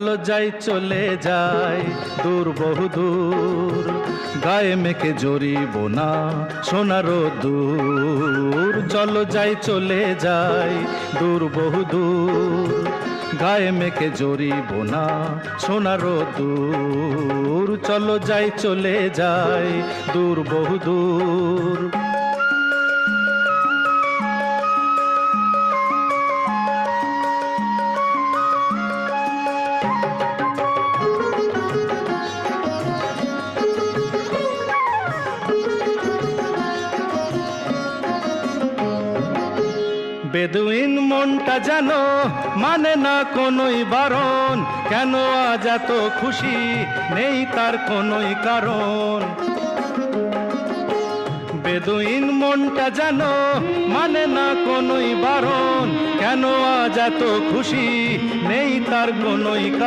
যাই চলে যায় দূর বহু দূর, গায়ে মেখে জড়িব না সোনার দূর। চলো যাই চলে যায় দূর বহু দূর, গায়ে মেখে জড়িব না সোনার দূর। চলো যাই চলে যায় দূর বহু দূর। বেদুইন মনটা যেন মানে না কোনোই বারণ, কেন আজ এত খুশি নেই তার কোনোই কারণ। বেদুইন মনটা যেন মানে না কোনোই বারণ, কেন আজ এত খুশি নেই তার কোনোই কারণ।